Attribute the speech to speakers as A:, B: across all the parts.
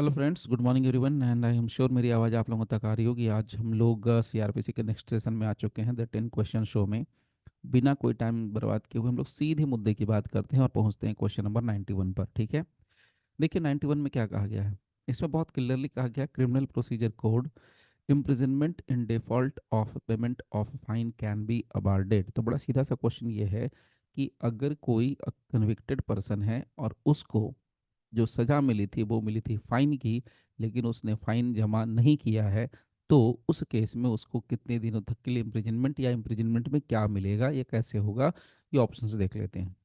A: Hello friends, good morning everyone and I am sure मेरी आवाज़ आप लोगों तक आ रही होगी। आज हम लोग सीआरपीसी के नेक्स्ट सेशन में आ चुके हैं, द 10 क्वेश्चन शो में। बिना कोई टाइम बर्बाद किए हुए हम लोग सीधे मुद्दे की बात करते हैं और पहुंचते हैं क्वेश्चन नंबर 91 पर। ठीक है, देखिए 91 में क्या कहा गया है। इसमें बहुत क्लियरली कहा गया, criminal procedure code, imprisonment in default of payment of fine can be awarded. तो बड़ा सीधा सा क्वेश्चन ये है कि अगर कोई कन्विक्टेड पर्सन है और उसको जो सज़ा मिली थी वो मिली थी फाइन की, लेकिन उसने फाइन जमा नहीं किया है, तो उस केस में उसको कितने दिनों तक के लिए इम्प्रिजनमेंट या इम्प्रिजनमेंट में क्या मिलेगा, ये कैसे होगा, ये ऑप्शन से देख लेते हैं।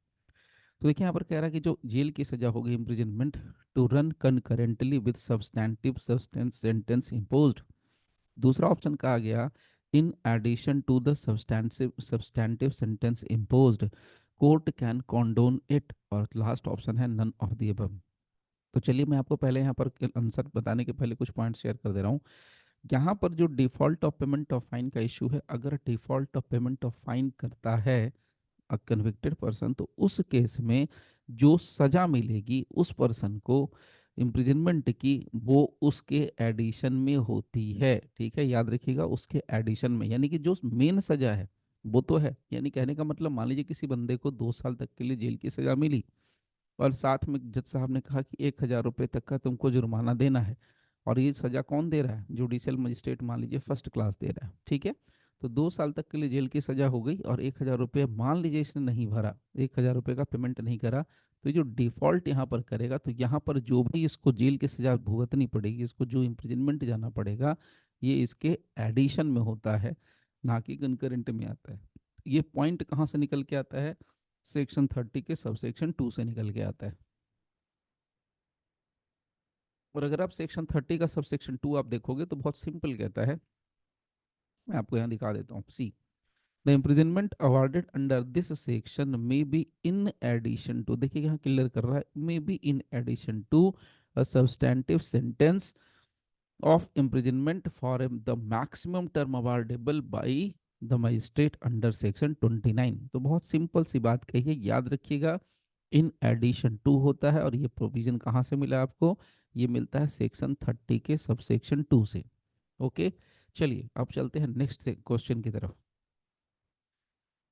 A: तो देखिए यहाँ पर कह रहा है कि जो जेल की सज़ा होगी imprisonment to run concurrently with substantive substance sentence imposed. दूसरा ऑप्शन कहा गया in addition to the substantive sentence imposed court can condone it. और लास्ट ऑप्शन है नन ऑफ द अबव। तो चलिए मैं आपको पहले यहाँ पर आंसर बताने के पहले कुछ पॉइंट शेयर कर दे रहा हूँ। यहाँ पर जो default of payment of fine का इशू है, अगर default of payment of fine करता है अ कन्विक्टेड पर्सन, तो उस केस में जो सजा मिलेगी उस पर्सन को इम्प्रिजनमेंट की, वो उसके एडिशन में होती है। ठीक है, याद रखिएगा, उसके एडिशन में, यानी कि जो मेन सजा है वो तो है। यानी कहने का मतलब, मान लीजिए किसी बंदे को 2 साल तक के लिए जेल की सजा मिली और साथ में जज साहब ने कहा कि 1,000 रुपये तक का तुमको जुर्माना देना है। और ये सजा कौन दे रहा है? जुडिशियल मजिस्ट्रेट, मान लीजिए फर्स्ट क्लास दे रहा है। ठीक है, तो 2 साल तक के लिए जेल की सजा हो गई और 1,000 रुपये मान लीजिए इसने नहीं भरा, 1,000 रुपये का पेमेंट नहीं करा, तो जो डिफॉल्ट यहाँ पर करेगा, तो यहाँ पर जो भी इसको जेल की सजा भुगतनी पड़ेगी, इसको जो इम्प्रिजनमेंट जाना पड़ेगा, ये इसके एडिशन में होता है, ना कि कंकरेंट में आता है। ये पॉइंट कहाँ से निकल के आता है? सेक्शन 30 के सबसेक्शन 2 से निकल के आता है। और अगर आप सेक्शन 30 का सबसेक्शन 2 आप देखोगे तो बहुत सिंपल कहता है। मैं आपको यहाँ दिखा देता हूँ। See, the imprisonment awarded under this section may be in addition to, देखिए यहाँ क्लियर कर रहा है, may be in addition to a substantive sentence of imprisonment for the maximum term awardable by the magistrate under section 29। तो बहुत simple सी बात कही है, याद रखिएगा, इन एडिशन टू होता है। और ये प्रोविजन कहाँ से मिला आपको? ये मिलता है सेक्शन 30 के सबसेक्शन 2 से। ओके, चलिए अब चलते हैं नेक्स्ट क्वेश्चन की तरफ।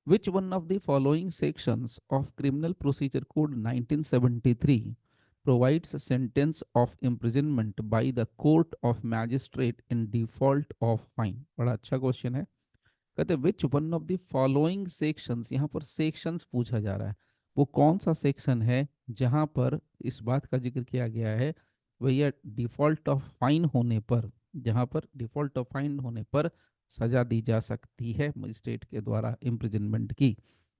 A: Which one of the following sections of Criminal Procedure Code 1973 provides a sentence of imprisonment by the court of magistrate in default of fine? बड़ा अच्छा क्वेश्चन है। कहते हैं विच one of the following sections, यहाँ पर sections पूछा जा रहा है, वो कौन सा सेक्शन है जहां पर इस बात का जिक्र किया गया है, भैया डिफॉल्ट ऑफ फाइन होने पर, जहां पर डिफॉल्ट ऑफ फाइन होने पर सजा दी जा सकती है मजिस्ट्रेट के द्वारा इम्प्रिजनमेंट की।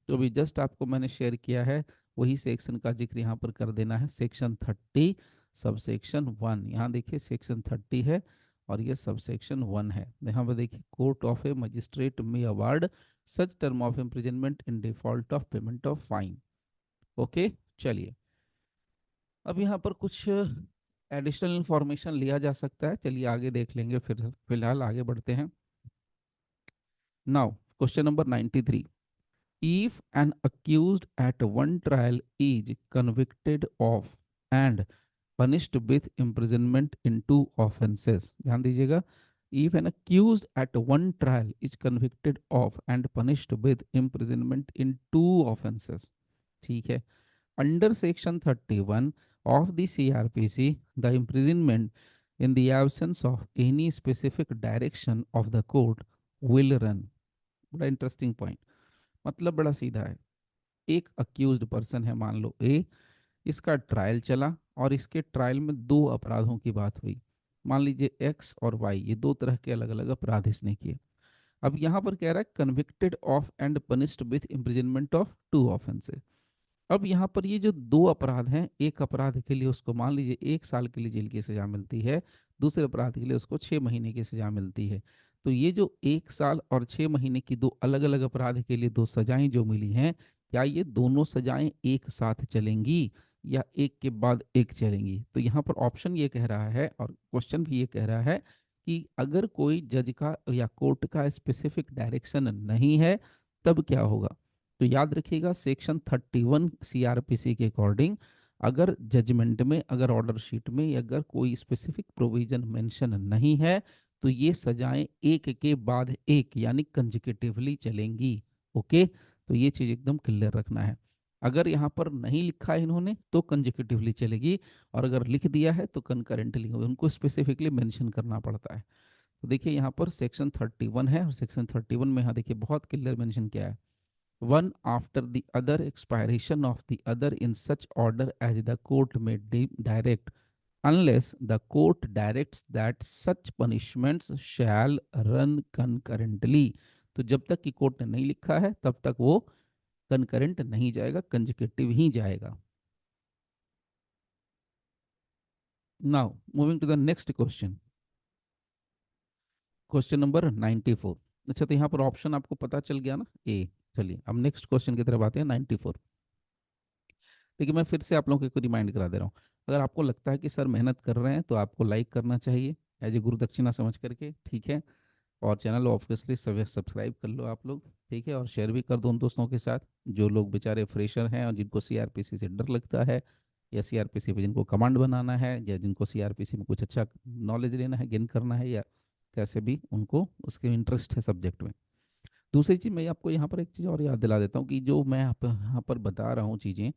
A: तो अभी जस्ट आपको मैंने शेयर किया है, वही सेक्शन का जिक्र यहाँ पर कर देना है, सेक्शन 30 सब सेक्शन 1। यहाँ देखिए सेक्शन 30 है और ये सबसेक्शन 1 है। यहाँ पर देखिए, कोर्ट ऑफ ए मजिस्ट्रेट में award such term of imprisonment in default of payment of fine. Okay, चलिए अब यहाँ पर कुछ एडिशनल इंफॉर्मेशन लिया जा सकता है, चलिए आगे देख लेंगे, फिर फिलहाल आगे बढ़ते हैं। Now question number 93, if an accused at one trial is convicted of and punished with imprisonment in two offenses, ध्यान दीजिएगा, if an accused at one trial is convicted of and punished with imprisonment in two offenses, ठीक है, under section 31 of the CRPC, the imprisonment in the absence of any specific direction of the court will run। बड़ा interesting point, मतलब बड़ा सीधा है। एक accused person है, मान लो ए, इसका ट्रायल चला और इसके ट्रायल में दो अपराधों की बात हुई। मान लीजिए एक्स और वाई, ये दो तरह के अलग अलग अपराध इसने किए। अब यहाँ पर कह रहा है convicted of and punished with imprisonment of two offences. अब यहाँ पर ये जो दो अपराध हैं, एक अपराध के लिए उसको मान लीजिए 1 साल के लिए जेल की सजा मिलती है, दूसरे अपराध के लिए उसको 6 महीने की सजा मिलती है। तो ये जो 1 साल और 6 महीने की दो अलग अलग अपराध के लिए दो सजाएं जो मिली हैं, क्या ये दोनों सजाएं एक साथ चलेंगी या एक के बाद एक चलेंगी? तो यहाँ पर ऑप्शन ये कह रहा है और क्वेश्चन भी ये कह रहा है कि अगर कोई जज का या कोर्ट का स्पेसिफिक डायरेक्शन नहीं है तब क्या होगा। तो याद रखिएगा, सेक्शन 31 सीआरपीसी के अकॉर्डिंग अगर जजमेंट में, अगर ऑर्डर शीट में, या अगर कोई स्पेसिफिक प्रोविजन मेंशन नहीं है, तो ये सजाएं एक के बाद एक यानी कंजिक्यूटिवली चलेंगी। ओके, तो ये चीज एकदम क्लियर रखना है। अगर यहाँ पर नहीं लिखा है इन्होंने तो कंजिक्यूटिवली चलेगी, और अगर लिख दिया है तो कंकरेंटली, उनको स्पेसिफिकली मेंशन करना पड़ता है। तो देखिए यहाँ पर सेक्शन 31 है, और सेक्शन 31 में यहाँ देखिए बहुत क्लियर मेंशन किया है, one after the other expiration of the other in such order as the court may direct, unless the court directs that such punishments shall run concurrently। तो जब तक कि कोर्ट ने नहीं लिखा है तब तक वो कंकरेंट नहीं जाएगा, कंजिक्यूटिव ही जाएगा। Now moving to the next question, question number 94। अच्छा, तो यहाँ पर ऑप्शन आपको पता चल गया ना, ए। चलिए अब नेक्स्ट क्वेश्चन की तरफ आते हैं, 94। देखिए मैं फिर से आप लोगों को रिमाइंड करा दे रहा हूँ, अगर आपको लगता है कि सर मेहनत कर रहे हैं तो आपको लाइक करना चाहिए एज ए गुरु दक्षिणा समझ करके, ठीक है। और चैनल ऑब्वियसली सब्सक्राइब कर लो आप लोग, ठीक है, और शेयर भी कर दो उन दोस्तों के साथ जो लोग बेचारे फ्रेशर हैं और जिनको सीआरपीसी से डर लगता है, या सीआरपीसी पे जिनको कमांड बनाना है, या जिनको सीआरपीसी में कुछ अच्छा नॉलेज लेना है, गेन करना है, या कैसे भी उनको उसके इंटरेस्ट है सब्जेक्ट में। दूसरी चीज़ मैं आपको यहाँ पर एक चीज़ और याद दिला देता हूँ कि जो मैं यहाँ पर बता रहा हूँ चीज़ें,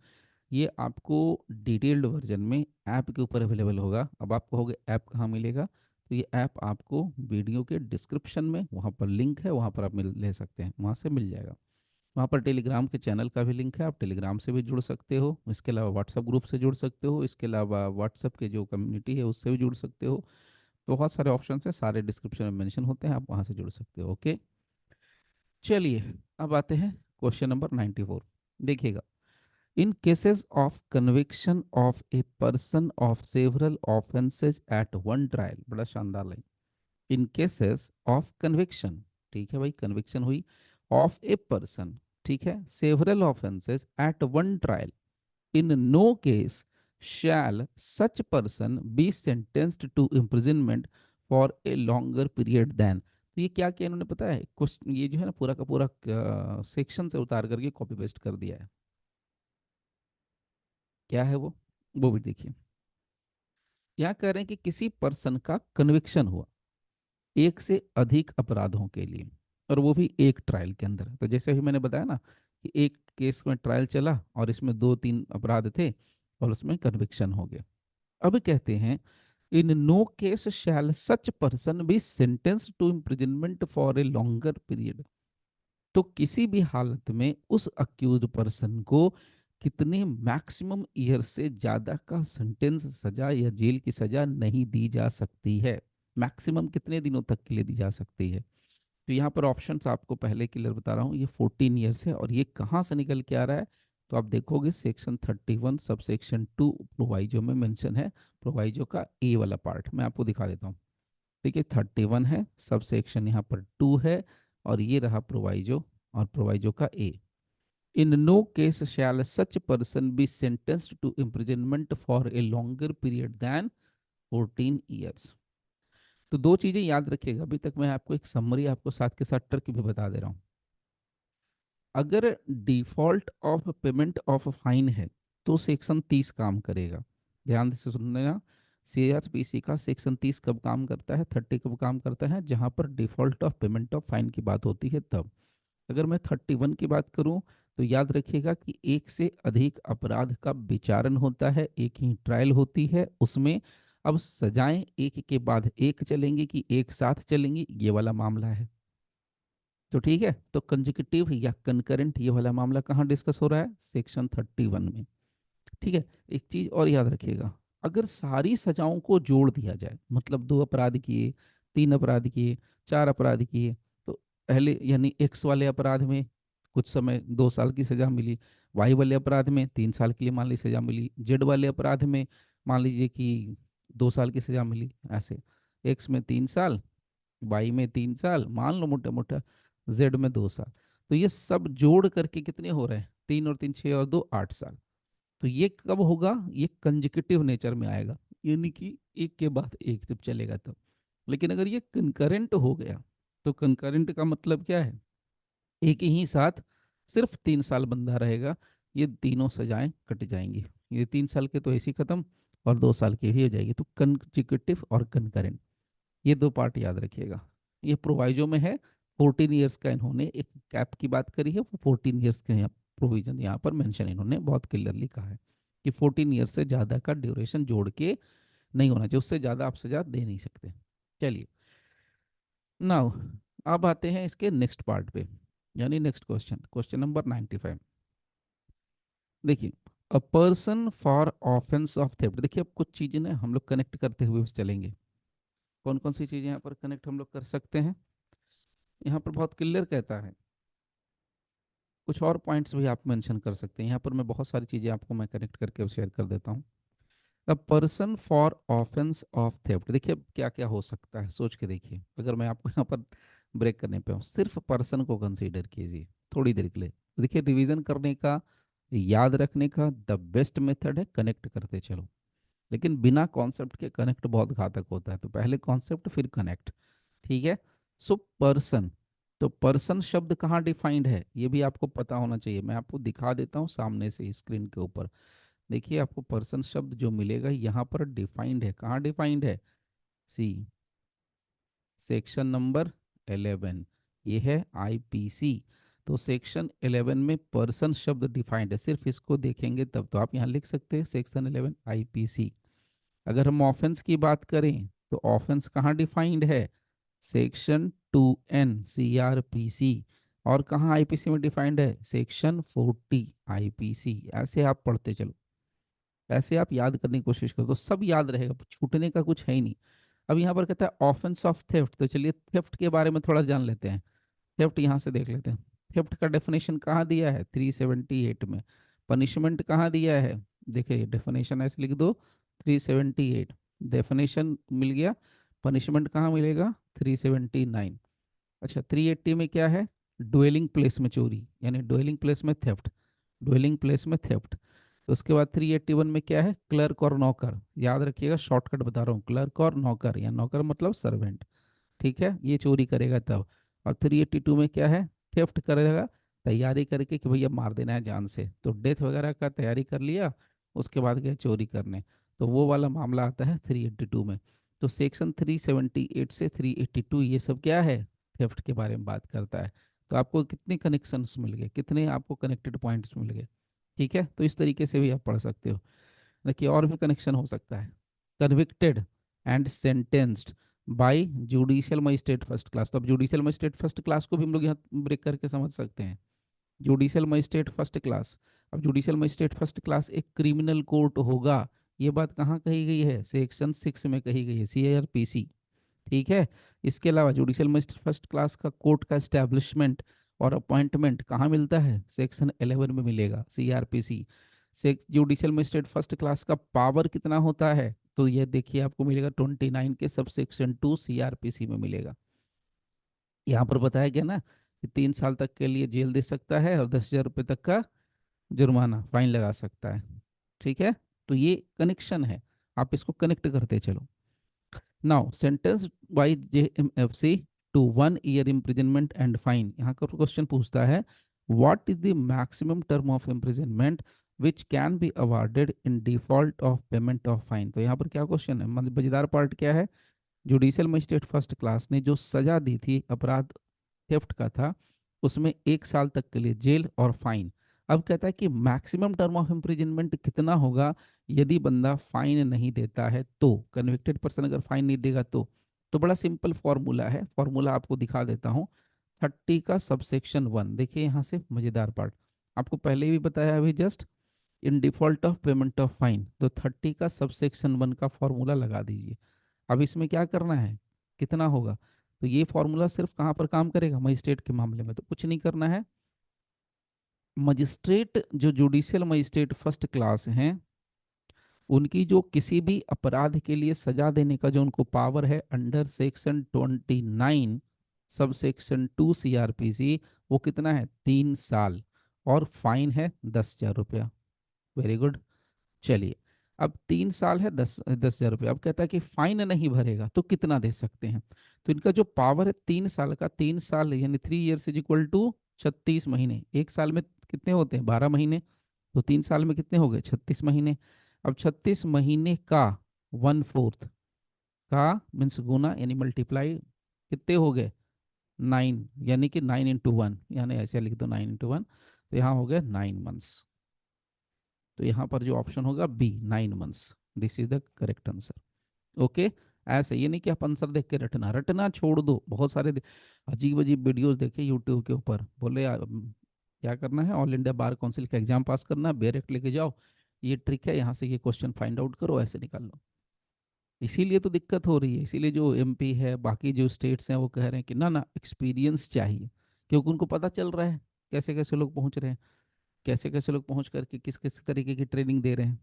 A: ये आपको डिटेल्ड वर्जन में ऐप के ऊपर अवेलेबल होगा। अब आप कहोगे ऐप कहाँ मिलेगा, तो ये ऐप आपको वीडियो के डिस्क्रिप्शन में वहाँ पर लिंक है, वहाँ पर आप ले सकते हैं, वहाँ से मिल जाएगा। वहाँ पर टेलीग्राम के चैनल का भी लिंक है, आप टेलीग्राम से भी जुड़ सकते हो, इसके अलावा व्हाट्सएप ग्रुप से जुड़ सकते हो, इसके अलावा व्हाट्सएप के जो कम्युनिटी है उससे भी जुड़ सकते हो। तो बहुत सारे ऑप्शन है, सारे डिस्क्रिप्शन में मेंशन होते हैं, आप वहाँ से जुड़ सकते हो। ओके, चलिए अब आते हैं क्वेश्चन नंबर 94। देखिएगा, in cases of conviction of a person of several offenses at one trial, बड़ा शानदार line, in cases of conviction, ठीक है भाई, conviction हुई of a person, ठीक है, several offenses at one trial, in no case shall such person be sentenced to imprisonment for a longer period than। तो ये क्या किया इन्होंने पता है, क्वेश्चन ये जो है ना पूरा का पूरा सेक्शन से उतार करके कॉपी पेस्ट कर दिया है। क्या है वो भी देखिए। यहाँ कह रहे हैं कि किसी पर्सन का कन्विक्शन हुआ एक से अधिक अपराधों के लिए, और वो भी एक ट्रायल के अंदर। तो जैसे अभी मैंने बताया ना कि एक केस में ट्रायल चला और इसमें 2-3 अपराध थे और उसमें कन्विक्शन हो गया। अब कहते हैं in no case shall such person be sentence to imprisonment for a longer period. तो किसी भी हालत में उस अक्यूज पर्सन को कितने मैक्सिमम ईयर से ज्यादा का सेंटेंस, सजा या जेल की सजा नहीं दी जा सकती है। मैक्सिमम कितने दिनों तक के लिए दी जा सकती है। तो यहाँ पर ऑप्शंस आपको पहले क्लियर बता रहा हूँ, ये 14 ईयर्स है, और ये कहाँ से निकल के आ रहा है, तो आप देखोगे सेक्शन 31 सब सेक्शन 2 प्रोवाइजो में मेंशन है। प्रोवाइजो का ए वाला पार्ट मैं आपको दिखा देता हूँ। देखिए 31 है, सब सेक्शन यहाँ पर 2 है, और ये रहा प्रोवाइजो, और प्रोवाइजो का A. In no case shall such person be sentenced to imprisonment for a longer period than 14 years. तो दो चीजें याद रखिएगा, अभी तक मैं आपको एक समरी आपको साथ के साथ ट्रिक भी बता दे रहा हूँ। अगर default of payment of fine है तो सेक्शन 30 काम करेगा। ध्यान से सुनना, सीआरपीसी का सेक्शन 30 कब काम करता है, 30 कब काम करता है, जहां पर default of payment of fine की बात होती है तब। अगर मैं 31 की बात करूं तो याद रखिएगा कि एक से अधिक अपराध का विचारण होता है, एक ही ट्रायल होती है उसमें। अब सजाएं एक के बाद एक चलेंगी कि एक साथ चलेंगी, ये वाला मामला है। तो ठीक है, तो कंजिक्यूटिव या कंकरेंट ये वाला मामला कहाँ डिस्कस हो रहा है, सेक्शन 31 में। ठीक है, एक चीज और याद रखिएगा, अगर सारी सजाओं को जोड़ दिया जाए, मतलब 2 अपराध किए, 3 अपराध किए, 4 अपराध किए, तो पहले यानी एक्स वाले अपराध में कुछ समय 2 साल की सजा मिली, वाई वाले अपराध में 3 साल के लिए मान लीजिए सजा मिली, जेड वाले अपराध में मान लीजिए कि 2 साल की सजा मिली, ऐसे एक्स में 3 साल, वाई में 3 साल, मान लो मोटा मोटा, जेड में 2 साल। तो ये सब जोड़ करके कितने हो रहे हैं, 3 और 3 6 और 2 8 साल। तो ये कब होगा, ये कंजिक्यूटिव नेचर में आएगा, यानी कि एक के बाद एक जब चलेगा तब। लेकिन अगर ये कंकरेंट हो गया, तो कंकरेंट का मतलब क्या है, एक ही साथ सिर्फ 3 साल बंदा रहेगा, ये तीनों सजाएं कट जाएंगी। ये 3 साल के तो ऐसी खत्म, और 2 साल की भी हो जाएगी। तो कंजिक्यूटिव और कनकरेंट, ये दो पार्ट याद रखिएगा। ये प्रोवाइजो में है, 14 ईयर्स का इन्होंने एक कैप की बात करी है, वो 14 ईयर्स का यहाँ प्रोविजन यहाँ पर मेंशन इन्होंने बहुत क्लियरली कहा है कि 14 ईयर्स से ज़्यादा का ड्यूरेशन जोड़ के नहीं होना चाहिए, उससे ज़्यादा आप सजा दे नहीं सकते। चलिए, नाउ अब आते हैं इसके नेक्स्ट पार्ट पे, यानी नेक्स्ट क्वेश्चन, क्वेश्चन नंबर 95। देखिए, a person for offence of theft. देखिए, अब कुछ चीज़ें ना हम लोग कनेक्ट करते हुए चलेंगे। कौन कौन सी चीज़ें यहाँ पर कनेक्ट हम लोग कर सकते हैं, यहाँ पर बहुत क्लियर कहता है। कुछ और पॉइंट्स भी आप मेंशन कर सकते हैं, यहाँ पर मैं बहुत सारी चीज़ें आपको मैं कनेक्ट करके शेयर कर देता हूँ। The person for offence of theft, देखिए अब क्या क्या हो सकता है, सोच के देखिए। अगर मैं आपको यहाँ पर ब्रेक करने पे हूँ, सिर्फ पर्सन को कंसीडर कीजिए थोड़ी देर के लिए। देखिए, रिवीजन करने का, याद रखने का द बेस्ट मेथड है कनेक्ट करते चलो। लेकिन बिना कॉन्सेप्ट के कनेक्ट बहुत घातक होता है, तो पहले कॉन्सेप्ट फिर कनेक्ट। ठीक है। सो पर्सन, तो पर्सन शब्द कहाँ डिफाइंड है ये भी आपको पता होना चाहिए। मैं आपको दिखा देता हूँ सामने से स्क्रीन के ऊपर। देखिए, आपको पर्सन शब्द जो मिलेगा यहाँ पर डिफाइंड है। कहाँ डिफाइंड है? सी, सेक्शन नंबर 11, ये है आईपीसी। तो सेक्शन 11 में पर्सन शब्द डिफाइंड है, सिर्फ इसको देखेंगे तब तो आप यहाँ लिख सकते हैं सेक्शन 11 आईपीसी। अगर हम ऑफेंस की बात करें तो ऑफेंस कहाँ डिफाइंड है? Section 2N CrPC. और कहाँ आईपीसी में डिफाइंड है? Section 40 IPC. ऐसे आप पढ़ते चलो, ऐसे आप याद करने की कोशिश करो तो सब याद रहेगा, छूटने का कुछ है ही नहीं। अब यहाँ पर कहता है ऑफेंस ऑफ थेफ्ट, तो चलिए थेफ्ट के बारे में थोड़ा जान लेते हैं। थेफ्ट यहाँ से देख लेते हैं। थेफ्ट का डेफिनेशन कहाँ दिया है? 378 में। पनिशमेंट कहाँ दिया है? देखिए, डेफिनेशन ऐसे लिख दो 378, डेफिनेशन मिल गया। पनिशमेंट कहाँ मिलेगा? 379। अच्छा, 380 में क्या है? डुएलिंग प्लेस में चोरी, यानी डुएलिंग प्लेस में थेफ्ट, डुएलिंग प्लेस में थेफ्ट। तो उसके बाद 381 में क्या है? क्लर्क और नौकर। याद रखिएगा, शॉर्टकट बता रहा हूँ, क्लर्क और नौकर, या नौकर मतलब सर्वेंट। ठीक है, ये चोरी करेगा तब। और 382 में क्या है? थेफ्ट करेगा, तैयारी करके कि भैया मार देना है जान से, तो डेथ वगैरह का तैयारी कर लिया, उसके बाद गया चोरी करने, तो वो वाला मामला आता है 382 में। तो सेक्शन 378 से 382 ये सब क्या है? थेफ्ट के बारे में बात करता है। तो आपको कितने कनेक्शंस मिल गए, कितने आपको कनेक्टेड पॉइंट्स मिल गए? ठीक है, तो इस तरीके से भी आप पढ़ सकते हो। देखिए, और भी कनेक्शन हो सकता है। Convicted and sentenced by judicial magistrate first class, तो अब जुडिशियल मजिस्ट्रेट फर्स्ट क्लास को भी हम लोग यहाँ ब्रेक करके समझ सकते हैं। जुडिशियल मजिस्ट्रेट फर्स्ट क्लास, अब जुडिशियल मजिस्ट्रेट फर्स्ट क्लास एक क्रिमिनल कोर्ट होगा। ये बात कहाँ कही गई है? सेक्शन 6 में कही गई है, सीआरपीसी। ठीक है। इसके अलावा जुडिशियल मजिस्ट्रेट फर्स्ट क्लास का कोर्ट का एस्टेब्लिशमेंट और अपॉइंटमेंट कहाँ मिलता है? सेक्शन 11 में मिलेगा, CrPC. Judicial magistrate first class का पावर कितना होता है? तो ये देखिए, आपको मिलेगा 29 के सब सेक्शन 2 सीआरपीसी में मिलेगा। यहाँ पर बताया गया ना कि 3 साल तक के लिए जेल दे सकता है और 10,000 रुपये तक का जुर्माना, फाइन लगा सकता है। ठीक है, तो ये कनेक्शन है, आप इसको कनेक्ट करते चलो। Now sentence by JMFC to 1 year imprisonment and fine. यहाँ का क्वेश्चन पूछता है what is the maximum term of imprisonment which can be awarded in default of payment of fine. तो यहाँ पर क्या क्वेश्चन है, मतलब मजेदार पार्ट क्या है? जुडिशियल मजिस्ट्रेट फर्स्ट क्लास ने जो सजा दी थी अपराध थेफ्ट का था, उसमें 1 साल तक के लिए जेल और फाइन। अब कहता है कि मैक्सिमम टर्म ऑफ इम्प्रिजनमेंट कितना होगा यदि बंदा फाइन नहीं देता है तो, कन्विक्टेड पर्सन अगर फाइन नहीं देगा तो बड़ा सिंपल फॉर्मूला है, फॉर्मूला आपको दिखा देता हूँ। 30 का सबसेक्शन 1, देखिए यहाँ से मजेदार पार्ट, आपको पहले भी बताया अभी just, in default of payment of fine, तो 30 का सबसेक्शन 1 का फॉर्मूला लगा दीजिए। अब इसमें क्या करना है, कितना होगा? तो ये फॉर्मूला सिर्फ कहाँ पर काम करेगा? मजिस्ट्रेट के मामले में तो कुछ नहीं करना है। मजिस्ट्रेट जो जुडिशियल मजिस्ट्रेट फर्स्ट क्लास हैं, उनकी जो किसी भी अपराध के लिए सजा देने का जो उनको पावर है under section 29 sub section 2 CrPC, वो कितना है? 3 साल, और फाइन है 10,000 रुपया। Very good. चलिए, अब 3 साल है, 10,000 रुपये। अब कहता है कि फाइन नहीं भरेगा तो कितना दे सकते हैं? तो इनका जो पावर है 3 साल का, 3 साल यानी 3 ईयर्स इज इक्वल टू 36 महीने। 1 साल में कितने होते हैं? 12 महीने। तो 3 साल में कितने हो गए, 36 महीने। अब 36 महीने का 1/4 का मीन्स गुना यानी मल्टीप्लाई, कितने हो गए 9, यानी कि 9 × 1, यानी ऐसे लिख दो 9 × 1, तो यहाँ हो गया 9 मंथ्स। तो यहाँ पर जो ऑप्शन होगा B, 9 months, this is the correct answer. Okay. ऐसे ये नहीं कि आप आंसर देख के रटना, रटना छोड़ दो। बहुत सारे अजीब अजीब वीडियोस देखे यूट्यूब के ऊपर, बोले क्या करना है, ऑल इंडिया बार काउंसिल का एग्जाम पास करना है, डायरेक्ट लेके जाओ, ये ट्रिक है, यहाँ से ये क्वेश्चन फाइंड आउट करो, ऐसे निकाल लो। इसीलिए तो दिक्कत हो रही है, इसीलिए जो एमपी है, बाकी जो स्टेट्स हैं, वो कह रहे हैं कि ना ना एक्सपीरियंस चाहिए, क्योंकि उनको पता चल रहा है कैसे कैसे लोग पहुंच रहे हैं, कैसे कैसे लोग पहुंच करके किस किस तरीके की ट्रेनिंग दे रहे हैं।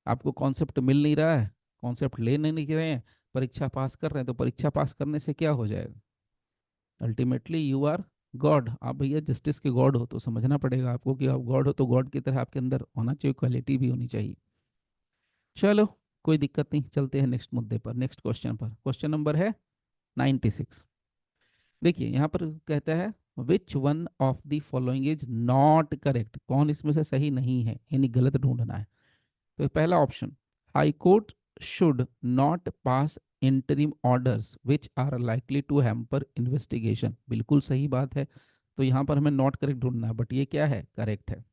A: आपको कॉन्सेप्ट मिल नहीं रहा है, कॉन्सेप्ट ले नहीं रहे हैं, परीक्षा पास कर रहे हैं, तो परीक्षा पास करने से क्या हो जाएगा, अल्टीमेटली यू आर गॉड। आप भैया जस्टिस के गॉड हो, तो समझना पड़ेगा आपको कि आप गॉड हो, तो गॉड की तरह आपके अंदर होना चाहिए, क्वालिटी भी होनी चाहिए। चलो, कोई दिक्कत नहीं, चलते हैं नेक्स्ट मुद्दे पर, नेक्स्ट क्वेश्चन पर। क्वेश्चन नंबर है 96। देखिए यहाँ पर कहता है विच one of the following is not correct, कौन इसमें से सही नहीं है, यानी गलत ढूंढना है। तो पहला option, high court should not pass interim orders which are likely to hamper investigation, बिल्कुल सही बात है। तो यहाँ पर हमें नॉट करेक्ट ढूंढना है, बट ये क्या है, करेक्ट है।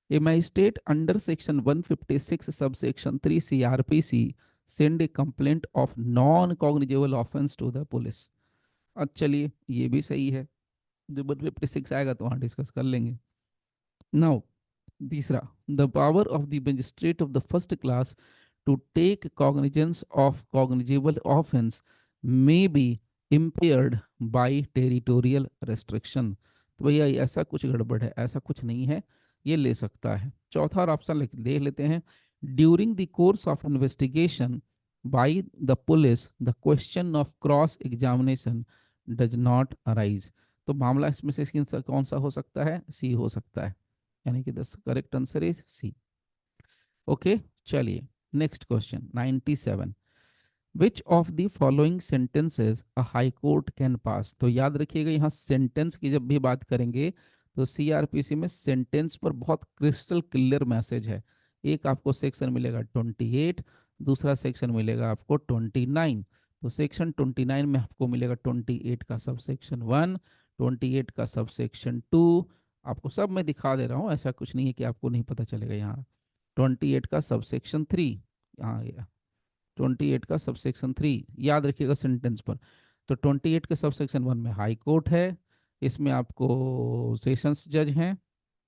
A: ए magistrate under section 156 sub section 3 CRPC send a complaint of non cognizable offence to the police. अच्छा चलिए, ये भी सही है, जब 156 आएगा तो वहाँ डिस्कस कर लेंगे। नाउ तीसरा, the power of the magistrate of the first class to take cognizance of cognizable offence may be impaired by territorial restriction. तो भैया ऐसा कुछ गड़बड़ है, ऐसा कुछ नहीं है, ये ले सकता है। चौथा और ऑप्शन देख लेते हैं, during the course of investigation by the police the question of cross examination does not arise. तो मामला इसमें से कौन सा हो सकता है, सी हो सकता है, यानी कि the correct answer is C. Okay, चलिए next question 97। Which of the following sentences a high court can pass. तो याद रखिएगा, यहाँ सेंटेंस की जब भी बात करेंगे तो सीआरपीसी में सेंटेंस पर बहुत क्रिस्टल क्लियर मैसेज है। एक आपको सेक्शन मिलेगा 28, दूसरा सेक्शन मिलेगा आपको 29। तो सेक्शन 29 में आपको मिलेगा 28 का सब सेक्शन 1, 28 का सब सेक्शन 2, आपको सब मैं दिखा दे रहा हूँ, ऐसा कुछ नहीं है कि आपको नहीं पता चलेगा। यहाँ 28 का सब सेक्शन 3, यहाँ गया 28 का सब सेक्शन 3, याद रखिएगा सेंटेंस पर। तो 28 के सब सेक्शन 1 में हाई कोर्ट है, इसमें आपको सेशंस जज हैं,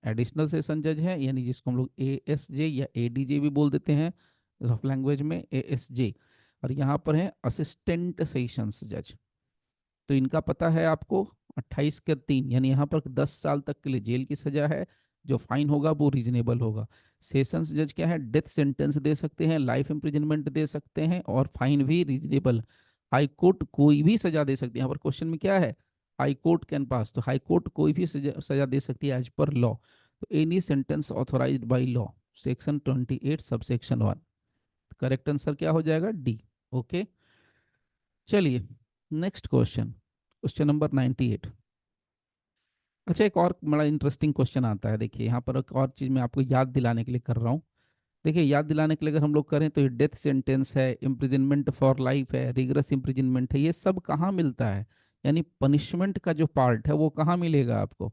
A: एडिशनल सेशन जज हैं, यानी जिसको हम लोग ASJ या ADJ भी बोल देते हैं रफ लैंग्वेज में, ASJ। और यहाँ पर है असिस्टेंट सेशंस जज। तो इनका पता है आपको, 28 के 3, यानी यहाँ पर 10 साल तक के लिए जेल की सजा है, जो फाइन होगा वो रीजनेबल होगा। सेशंस जज क्या है, डेथ सेंटेंस दे सकते हैं, लाइफ इम्प्रिजनमेंट दे सकते हैं, और फाइन भी रीजनेबल। हाई कोर्ट कोई भी सजा दे सकती है, यहाँ पर क्वेश्चन में क्या है, हाई कोर्ट कैन पास, तो हाई कोर्ट कोई भी सजा दे सकती है एज पर लॉ। तो any sentence authorised by law, section 28 sub section 1। Correct answer क्या हो जाएगा, डी। ओके, चलिए नेक्स्ट क्वेश्चन, क्वेश्चन नंबर 98। अच्छा, एक और बड़ा इंटरेस्टिंग क्वेश्चन आता है, देखिए यहाँ पर एक और चीज़ मैं आपको याद दिलाने के लिए कर रहा हूँ। देखिए याद दिलाने के लिए अगर हम लोग करें तो ये डेथ सेंटेंस है, इम्प्रिजनमेंट फॉर लाइफ है, रिगरस इम्प्रिजनमेंट है, ये सब कहाँ मिलता है, यानी पनिशमेंट का जो पार्ट है वो कहाँ मिलेगा आपको,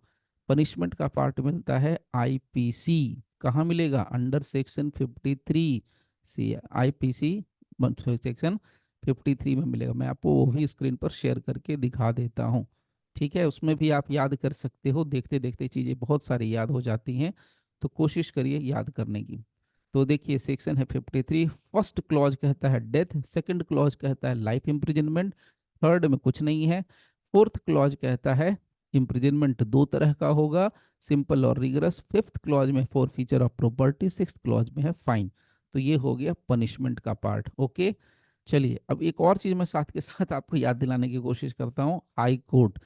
A: पनिशमेंट का पार्ट मिलता है आईपीसी। कहाँ मिलेगा, अंडर सेक्शन 53 सी, आईपीसी सेक्शन 53 में मिलेगा। मैं आपको वो भी स्क्रीन पर शेयर करके दिखा देता हूँ, ठीक है, उसमें भी आप याद कर सकते हो, देखते देखते चीज़ें बहुत सारी याद हो जाती हैं, तो कोशिश करिए याद करने की। तो देखिए सेक्शन है 53, फर्स्ट क्लॉज कहता है डेथ, सेकंड क्लॉज कहता है लाइफ इम्प्रिजनमेंट, थर्ड में कुछ नहीं है, फोर्थ क्लॉज कहता है इम्प्रिजनमेंट 2 तरह का होगा, सिंपल और रिगरस, फिफ्थ क्लॉज में for feature of property, sixth clause में है फाइन। तो ये हो गया पनिशमेंट का पार्ट। ओके, चलिए अब एक और चीज मैं साथ के साथ आपको याद दिलाने की कोशिश करता हूँ, हाई कोर्ट।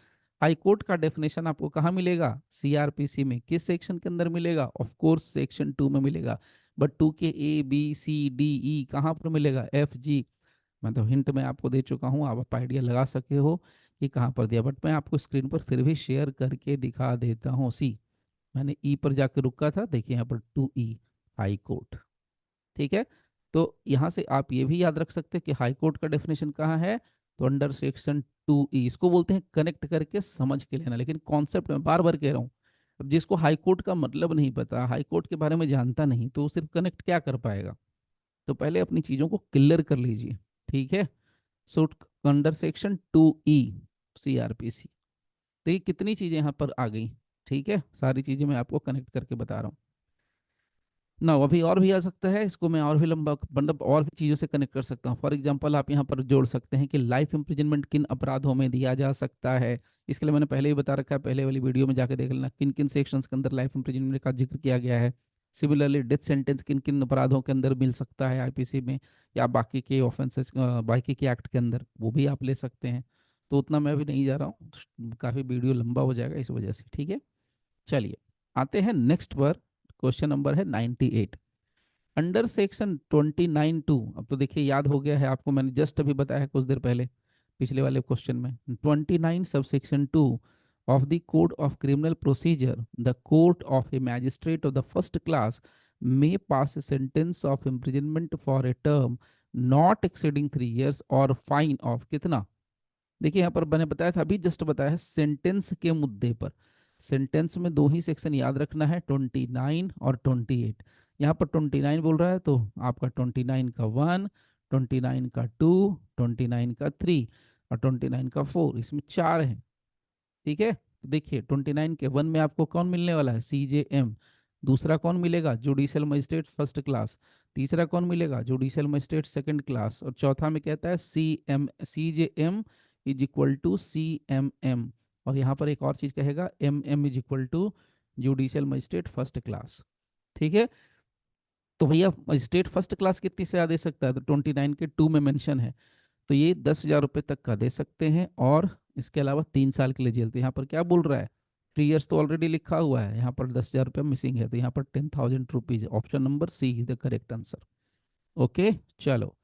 A: हाई कोर्ट का डेफिनेशन आपको कहाँ मिलेगा, सीआरपीसी में, किस सेक्शन के अंदर मिलेगा, ऑफ कोर्स सेक्शन 2 में मिलेगा। बट 2 के ABCDE कहाँ पर मिलेगा, FG, मतलब हिंट मैं आपको दे चुका हूँ, आप आइडिया लगा सके हो कि कहाँ पर दिया, बट मैं आपको स्क्रीन पर फिर भी शेयर करके दिखा देता हूँ। सी, मैंने ई पर जाकर रुका था, देखिए यहाँ पर 2E हाई कोर्ट। ठीक है, तो यहाँ से आप ये भी याद रख सकते हैं कि हाई कोर्ट का डेफिनेशन कहाँ है, तो अंडर सेक्शन 2E। इसको बोलते हैं कनेक्ट करके समझ के लेना, लेकिन कॉन्सेप्ट में बार बार कह रहा हूँ, अब जिसको हाई कोर्ट का मतलब नहीं पता, हाई कोर्ट के बारे में जानता नहीं, तो वो सिर्फ कनेक्ट क्या कर पाएगा। तो पहले अपनी चीज़ों को क्लियर कर लीजिए। ठीक है, so under section 2E CRPC, तो ये कितनी चीज़ें यहाँ पर आ गई। ठीक है, सारी चीज़ें मैं आपको कनेक्ट करके बता रहा हूँ ना। अभी और भी आ सकता है, इसको मैं और भी लंबा मतलब और भी चीज़ों से कनेक्ट कर सकता हूँ। फॉर एग्जांपल आप यहाँ पर जोड़ सकते हैं कि लाइफ इम्प्रिजनमेंट किन अपराधों में दिया जा सकता है। इसके लिए मैंने पहले ही बता रखा है, पहले वाली वीडियो में जाकर देख लेना किन किन सेक्शंस के अंदर लाइफ इम्प्रिजनमेंट का जिक्र किया गया है। सिमिलरली डेथ सेंटेंस किन किन अपराधों के अंदर मिल सकता है आईपीसी में, या बाकी के ऑफेंसेस बाकी के एक्ट के अंदर, वो भी आप ले सकते हैं। तो उतना मैं अभी नहीं जा रहा हूँ, काफ़ी वीडियो लंबा हो जाएगा इस वजह से। ठीक है, चलिए आते हैं नेक्स्ट पर। क्वेश्चन नंबर है 98 अंडर सेक्शन 29(2). अब तो देखिए याद हो गया है आपको, मैंने जस्ट अभी बताया है कुछ देर पहले पिछले वाले क्वेश्चन में। 29 sub section 2 of the code of criminal procedure, the court of A magistrate of the first class may pass a sentence of imprisonment for a term not exceeding 3 years और fine of कितना। देखिए यहाँ पर मैंने बताया था, अभी just बताया है सेंटेंस के मुद्दे पर। सेंटेंस में दो ही सेक्शन याद रखना है, 29 और 28। यहाँ पर 29 बोल रहा है तो आपका 29 का 1, 29 का 2, 29 का 3 और 29 का 4, इसमें 4 है। ठीक है, तो देखिए 29 के 1 में आपको कौन मिलने वाला है, CJM। दूसरा कौन मिलेगा, जुडिशियल मजिस्ट्रेट फर्स्ट क्लास। तीसरा कौन मिलेगा, जुडिशियल मजिस्ट्रेट सेकंड क्लास। और चौथा में कहता है CJM is equal to CMM। और यहाँ पर एक और चीज कहेगा, MM is equal to judicial magistrate first class. ठीक है, तो भैया मजिस्ट्रेट फर्स्ट क्लास कितनी सजा दे सकता है, तो 29 के 2 में मेंशन है, तो ये 10,000 रुपये तक का दे सकते हैं। और इसके अलावा 3 साल के लिए जेल। तो यहाँ पर क्या बोल रहा है, 3 years तो ऑलरेडी लिखा हुआ है, यहाँ पर 10,000 रुपये मिसिंग है, तो यहाँ पर 10,000 rupees. Option number C is the correct answer. Okay, चलो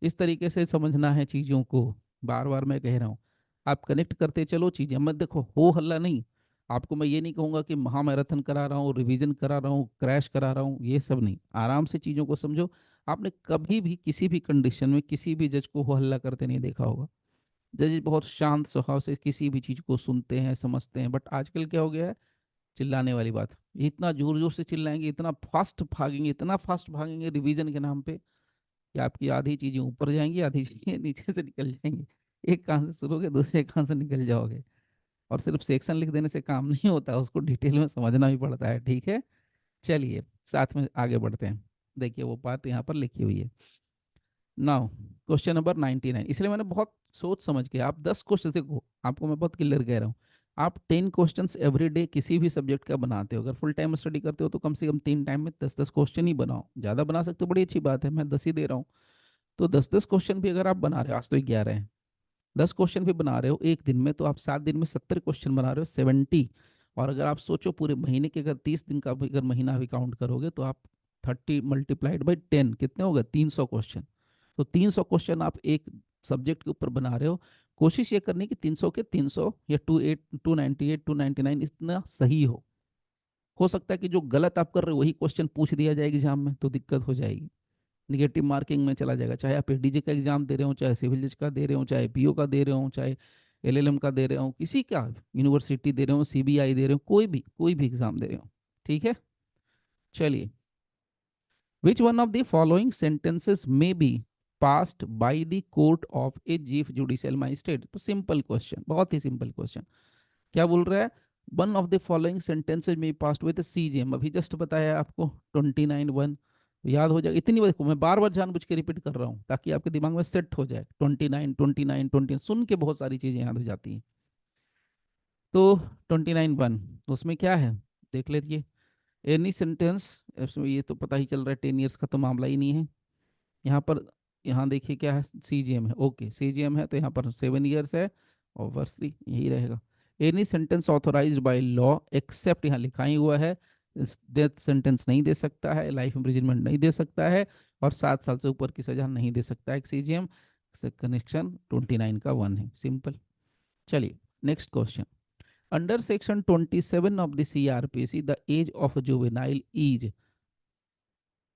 A: इस तरीके से समझना है चीज़ों को। बार बार मैं कह रहा हूँ, आप कनेक्ट करते चलो चीज़ें, मत देखो हो हल्ला नहीं। आपको मैं ये नहीं कहूँगा कि महामैराथन करा रहा हूँ, रिवीजन करा रहा हूँ, क्रैश करा रहा हूँ, ये सब नहीं। आराम से चीज़ों को समझो। आपने कभी भी किसी भी कंडीशन में किसी भी जज को हो हल्ला करते नहीं देखा होगा। जज बहुत शांत स्वभाव से किसी भी चीज़ को सुनते हैं, समझते हैं। बट आजकल क्या हो गया है, चिल्लाने वाली बात। इतना जोर जोर से चिल्लाएंगे, इतना फास्ट भागेंगे, इतना फास्ट भागेंगे रिवीजन के नाम पे, कि आपकी आधी चीजें ऊपर जाएंगी, आधी चीजें नीचे से निकल जाएंगी। एक कान से शुरू होगे, दूसरे कान से निकल जाओगे। और सिर्फ सेक्शन लिख देने से काम नहीं होता, उसको डिटेल में समझना भी पड़ता है। ठीक है, चलिए साथ में आगे बढ़ते हैं। देखिए वो बात यहाँ पर लिखी हुई है। नाउ क्वेश्चन नंबर 99, इसलिए मैंने बहुत सोच समझ के, आप 10 क्वेश्चन से, आपको मैं बहुत क्लियर कह रहा हूँ, आप 10 क्वेश्चन एवरी डे किसी भी सब्जेक्ट का बनाते हो, अगर फुल टाइम स्टडी करते हो तो कम से कम 3 टाइम में 10-10 क्वेश्चन ही बनाओ। ज़्यादा बना सकते हो, बड़ी अच्छी बात है, मैं 10 ही दे रहा हूँ। तो 10-10 क्वेश्चन भी अगर आप बना रहे हो, आज तो 11 हैं, 10 क्वेश्चन भी बना रहे हो एक दिन में, तो आप 7 दिन में 70 क्वेश्चन बना रहे हो, 70। और अगर आप सोचो पूरे महीने के, अगर 30 दिन का भी अगर महीना भी काउंट करोगे, तो आप 30 × 10 कितने हो गए, 300 क्वेश्चन। तो 300 क्वेश्चन आप एक सब्जेक्ट के ऊपर बना रहे हो। कोशिश ये करनी कि 300 के 300 या 298 299 इतना सही हो सकता है कि जो गलत आप कर रहे हो वही क्वेश्चन पूछ दिया जाए एग्जाम में, तो दिक्कत हो जाएगी, निगेटिव मार्किंग में चला जाएगा। चाहे आप एडीजे का एग्जाम दे रहे हो, चाहे सिविल जज का दे रहे हो, चाहे पीओ का दे रहे हो, चाहे LLM का दे रहे हो, किसी का यूनिवर्सिटी दे रहे हो, CBI दे रहे हो, कोई भी एग्जाम दे रहे हो। ठीक है, चलिए which one of the following sentences may be passed by the court of a chief judicial magistrate. तो सिंपल क्वेश्चन, बहुत ही सिंपल क्वेश्चन। क्या बोल रहा है, one of the following sentences may passed with CJM। अभी जस्ट बताया आपको 29(1), याद हो जाएगा। इतनी बार मैं बार बार जानबूझ के रिपीट कर रहा हूँ ताकि आपके दिमाग में सेट हो जाए। 29 सुन के बहुत सारी चीजें याद हो जाती हैं। तो 29(1) उसमें क्या है, देख लेते। एनी सेंटेंस, इसमें ये तो पता ही चल रहा है 10 years का तो मामला ही नहीं है। यहाँ पर, यहाँ देखिए क्या है, CJM है। ओके, CJM है तो यहाँ पर 7 years है, ऑब्वियसली यही रहेगा। Any sentence authorised by law except, यहाँ लिखा ही हुआ है, डेथ सेंटेंस नहीं दे सकता है, लाइफ इम्प्रिजनमेंट नहीं दे सकता है, और 7 साल से ऊपर की सजा नहीं दे सकता है CJM से। कनेक्शन 29 का 1 है, सिंपल। चलिए next question. Under section 27 of the CRPC the age of juvenile is,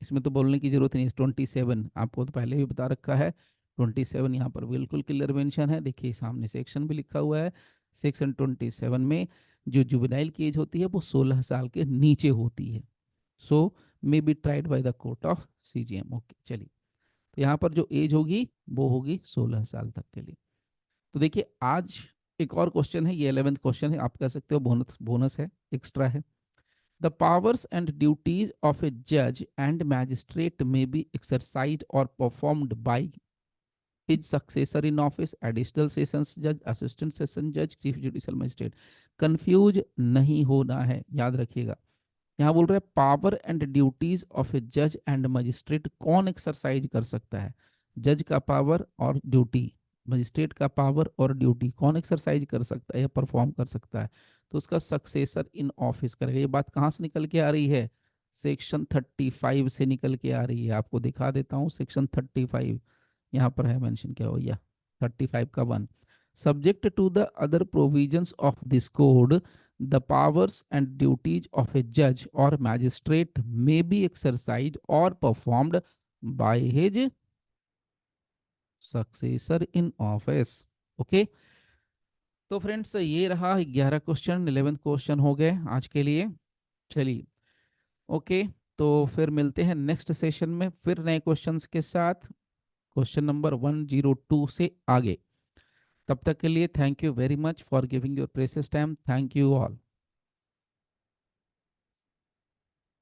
A: इसमें तो बोलने की जरूरत नहीं है, 27 आपको तो पहले भी बता रखा है। 27 यहाँ पर बिल्कुल क्लियर मेंशन है, देखिए सामने सेक्शन भी लिखा हुआ है। सेक्शन 27 में जो जुवेनाइल की एज होती है वो 16 साल के नीचे होती है। So may be tried by the court of CGM. Okay चलिए, तो यहाँ पर जो एज होगी वो होगी 16 साल तक के लिए। तो देखिए आज एक और क्वेश्चन है, ये 11th क्वेश्चन है, आप कह सकते हो बोनस बोनस है, एक्स्ट्रा है। The powers and duties of a judge and magistrate may be exercised or performed by his successor in office, additional sessions judge, assistant session judge, chief judicial magistrate। Confuse नहीं होना है, याद रखिएगा। यहाँ बोल रहे हैं पावर एंड ड्यूटीज ऑफ ए जज एंड मजिस्ट्रेट कौन एक्सरसाइज कर सकता है। जज का पावर और ड्यूटी, मजिस्ट्रेट का पावर और ड्यूटी कौन एक्सरसाइज कर सकता है या परफॉर्म कर सकता है, तो उसका सक्सेसर इन ऑफिस करेगा। ये बात कहाँ से निकल के आ रही है, सेक्शन 35 से निकल के आ रही है। आपको दिखा देता हूँ, सेक्शन 35 यहाँ पर है मेंशन, क्या हो या 35 का 1, subject to the other provisions of this code the powers and duties of a judge or magistrate may be exercised or performed by his successor in office। Okay, तो फ्रेंड्स ये रहा 11 क्वेश्चन, 11th क्वेश्चन हो गए आज के लिए। चलिए okay, तो फिर मिलते हैं नेक्स्ट सेशन में फिर नए क्वेश्चंस के साथ, क्वेश्चन नंबर 102 से आगे। तब तक के लिए thank you very much for giving your precious time. Thank you all.